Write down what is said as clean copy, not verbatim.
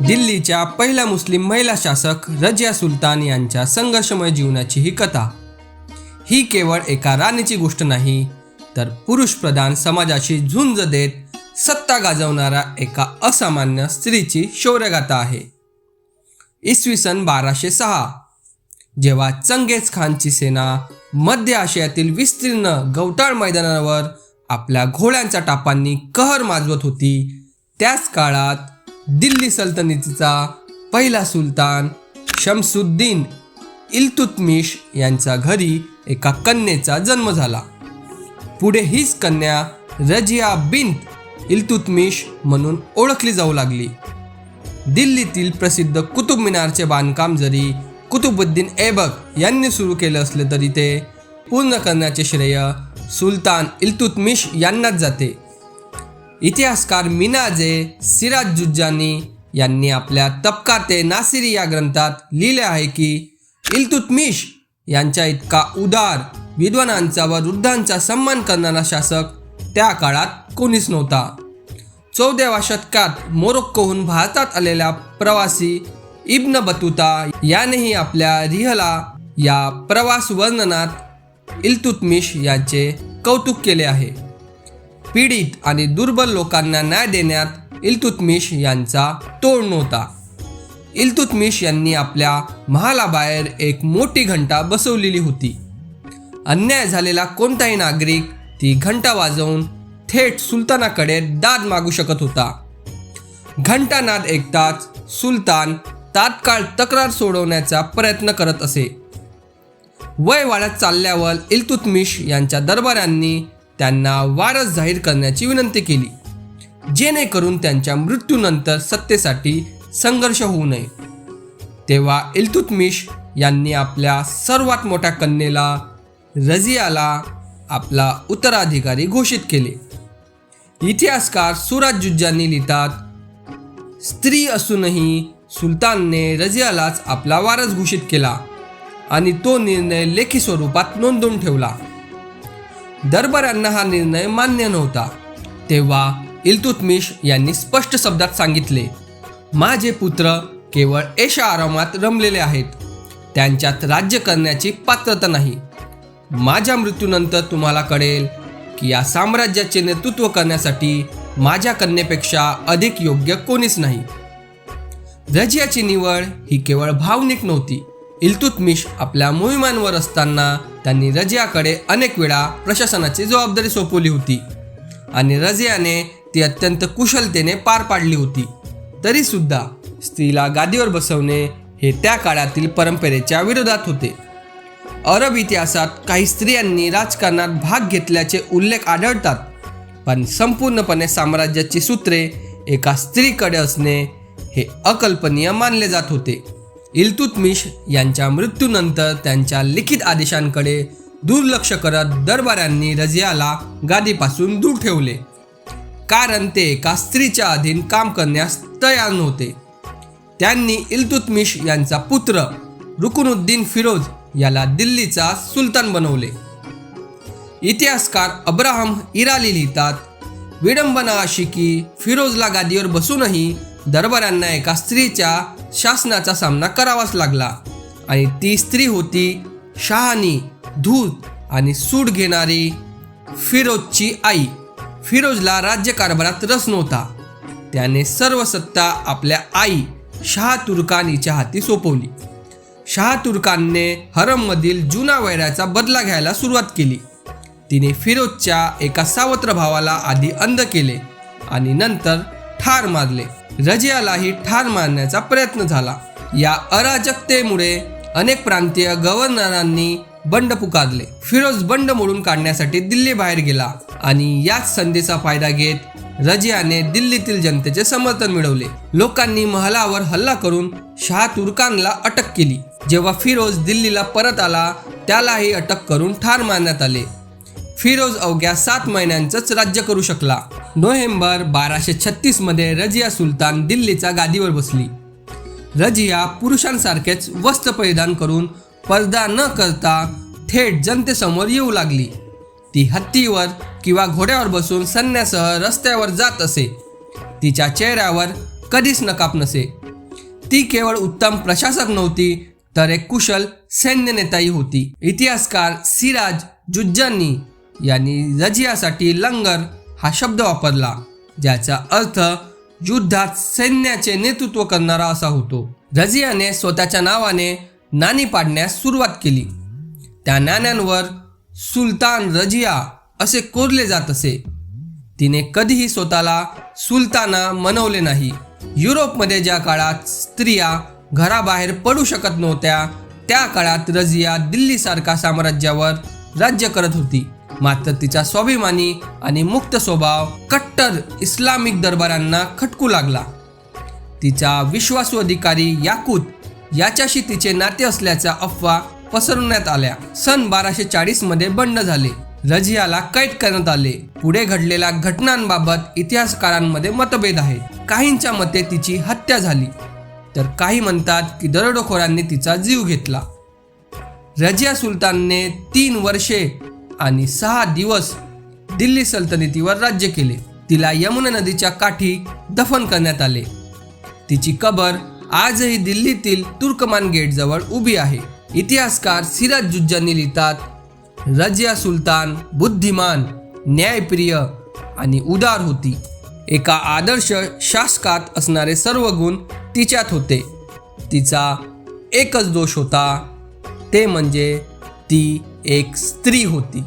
दिल्लीच्या पहिल्या मुस्लिम महिला शासक रजिया सुलतान यांच्या संघर्षमय जीवनाची ही कथा. ही केवळ एका राणीची गोष्ट नाही, तर पुरुषप्रधान समाजाशी झुंज देत सत्ता गाजवणाऱ्या एका असामान्य स्त्रीची शौर्यगाथा आहे. इसवी सन 1206 जेव्हा चंगेज खानची सेना मध्य आशियातील विस्तीर्ण गवताळ मैदानावर आपल्या घोड्यांच्या टापांनी कहर माजवत होती, त्याच काळात दिल्ली सल्तनतीचा पहिला सुलतान शमसुद्दीन इल्तुतमिश यांच्या घरी एका कन्येचा जन्म झाला. पुढे हीच कन्या रजिया बिंत इल्तुतमिश म्हणून ओळखली जाऊ लागली. दिल्लीतील प्रसिद्ध कुतुब मिनारचे बांधकाम जरी कुतुबुद्दीन ऐबक यांनी सुरू केलं असले तरी ते पूर्ण करण्याचे श्रेय सुलतान इल्तुतमिश यांनाच जाते. इतिहासकार मिनाजे सिराजुज्जानी यांनी आपल्या तबकाते नासिरी या ग्रंथात लिहिले आहे की इल्तुतमिश यांच्या इतका उदार, विद्वानांचा व वृद्धांचा सन्मान करणारा शासक त्या काळात कोणीच नव्हता. 14व्या शतकात मोरोक्कोहून भारतात आलेल्या प्रवासी इब्न बतुता यानेही आपल्या रिहला या प्रवास वर्णनात इल्तुतमिश यांचे कौतुक केले आहे. पीडित आणि दुर्बल लोकांना न्याय देण्यात इल्तुतमिश यांचा तोड नव्हता. इल्तुतमिश यांनी आपल्या महालाबाहेर एक मोठी घंटा बसवलेली होती. अन्याय झालेला कोणताही नागरिक ती घंटा वाजवून थेट सुलतानाकडे दाद मागू शकत होता. घंटानाद ऐकताच सुलतान तात्काळ तक्रार सोडवण्याचा प्रयत्न करत असे. वय वाढत चालल्यावर इल्तुतमिश यांच्या दरबाऱ्यांनी त्यांना वारस जाहीर करण्याची विनंती केली, जेणेकरून त्यांच्या मृत्यूनंतर सत्तेसाठी संघर्ष होऊ नये. तेव्हा इल्तुतमिश यांनी आपल्या सर्वात मोठ्या कन्येला रजियाला आपला उत्तराधिकारी घोषित केले. इतिहासकार सुराजुज्जानी लिहितात, स्त्री असूनही सुलतानने रजियालाच आपला वारस घोषित केला आणि तो निर्णय लेखी स्वरूपात नोंदवून ठेवला. दरबारांना हा निर्णय मान्य नव्हता. तेव्हा इल्तुतमिश यांनी स्पष्ट शब्दात सांगितले, माझे पुत्र केवळ ऐशा आरामात रमलेले आहेत, त्यांच्यात राज्य करण्याची पात्रता नाही. माझ्या मृत्यूनंतर तुम्हाला कळेल की या साम्राज्याचे नेतृत्व करण्यासाठी माझ्या कन्येपेक्षा अधिक योग्य कोणीच नाही. रजियाची निवड ही केवळ भावनिक नव्हती. इल्तुतमिश आपल्या मोहिमांवर असताना त्यांनी रजियाकडे अनेक वेळा प्रशासनाची जबाबदारी सोपवली होती आणि रजियाने ती अत्यंत कुशलतेने पार पाडली होती. तरीसुद्धा स्त्रीला गादीवर बसवणे हे त्या काळातील परंपरेच्या विरोधात होते. अरब इतिहासात काही स्त्रियांनी राजकारणात भाग घेतल्याचे उल्लेख आढळतात, पण संपूर्णपणे साम्राज्याची सूत्रे एका स्त्रीकडे असणे हे अकल्पनीय मानले जात होते. इल्तुतमिश यांच्या मृत्यूनंतर त्यांच्या लिखित आदेशांकडे दुर्लक्ष करत दरबाऱ्यांनी रजियाला गादीपासून दूर ठेवले, कारण ते एका स्त्रीच्या अधीन काम करण्यास तयार नव्हते. त्यांनी इल्तुतमिश यांचा पुत्र रुकनुद्दीन फिरोज याला दिल्लीचा सुलतान बनवले. इतिहासकार अब्राहम इराली लिहितात, विडंबना अशी की फिरोजला गादीवर बसूनही दरबारांना एका स्त्रीच्या शासनाचा सामना करावाच लागला आणि ती स्त्री होती शहाणी, धूत आणि सूड घेणारी फिरोजची आई. फिरोजला राज्यकारभारात रस नव्हता. त्याने सर्व सत्ता आपल्या आई शाह तुर्कान हिच्या हाती सोपवली. शाह तुर्कानने हरममधील जुना वैराचा बदला घ्यायला सुरुवात केली. तिने फिरोजच्या एका सावत्र भावाला आधी अंध केले आणि नंतर ठार मारले. रजियालाही ठार मारण्याचा प्रयत्न झाला. या अराजकतेमुळे अनेक प्रांतीय गव्हर्नरांनी बंड पुकारले. फिरोज बंड मोडून काढण्यासाठी दिल्ली बाहेर गेला आणि याच संधीचा फायदा घेत रजियाने दिल्लीतील जनतेचे समर्थन मिळवले. लोकांनी महालावर हल्ला करून शाह तुर्कानला अटक केली. जेव्हा फिरोज दिल्लीला परत आला, त्यालाही अटक करून ठार मारण्यात आले. फिरोज अवघ्या 7 महिन्यांचंच राज्य करू शकला. नोव्हेंबर 1236 मध्ये रजिया सुलतान दिल्लीच्या गादीवर बसली. रजिया पुरुषांसारखेच वस्त्र परिधान करून पर्दा न करता थेट जनतेसमोर येऊ लागली. ती हत्तीवर किंवा घोड्यावर बसून सैन्यासह रस्त्यावर जात असे. तिच्या चेहऱ्यावर कधीच नकाब नसे. ती केवळ उत्तम प्रशासक नव्हती तर एक कुशल सैन्य नेताही होती. इतिहासकार सिराज जुज्जानी यांनी रजियासाठी लंगर हा शब्द वापरला, ज्याचा अर्थ युद्धात सैन्याचे नेतृत्व करणारा असा होतो. रजियाने स्वतःच्या नावाने नाणी पाडण्यास सुरुवात केली. त्या नाण्यांवर सुलतान रजिया असे कोरले जात असे. तिने कधीही स्वतःला सुलताना मनवले नाही. युरोपमध्ये ज्या काळात स्त्रिया घराबाहेर पडू शकत नव्हत्या, त्या काळात रजिया दिल्लीसारखा साम्राज्यावर राज्य करत होती. मात्र तिचा स्वाभिमानी आणि मुक्त स्वभाव कट्टर इस्लामिक दरबारांना खटकू लागला. तिचा विश्वासू अधिकारी याकूत याच्याशी तिचे नाते असल्याच्या अफवा पसरवण्यात आल्या. सन 1240 मध्ये बंड झाले. रजियाला कैद करण्यात आले. पुढे घडलेल्या घटनांबाबत इतिहासकारांमध्ये मतभेद आहेत. काहींच्या मते तिची हत्या झाली, तर काही म्हणतात की दरोडेखोरांनी तिचा जीव घेतला. रजिया सुलतानने 3 वर्षे आणि 6 दिवस दिल्ली सल्तनतीवर राज्य केले. तिला यमुना नदीच्या काठी दफन करण्यात आले. तिची कबर आजही दिल्लीतील तुर्कमान गेटजवळ उभी आहे. इतिहासकार सिराज जुज्जानी लिहितात, रजिया सुलतान बुद्धिमान, न्यायप्रिय आणि उदार होती. एका आदर्श शासकात असणारे सर्व गुण तिच्यात होते. तिचा एकच दोष होता, ते म्हणजे ती एक स्त्री होती.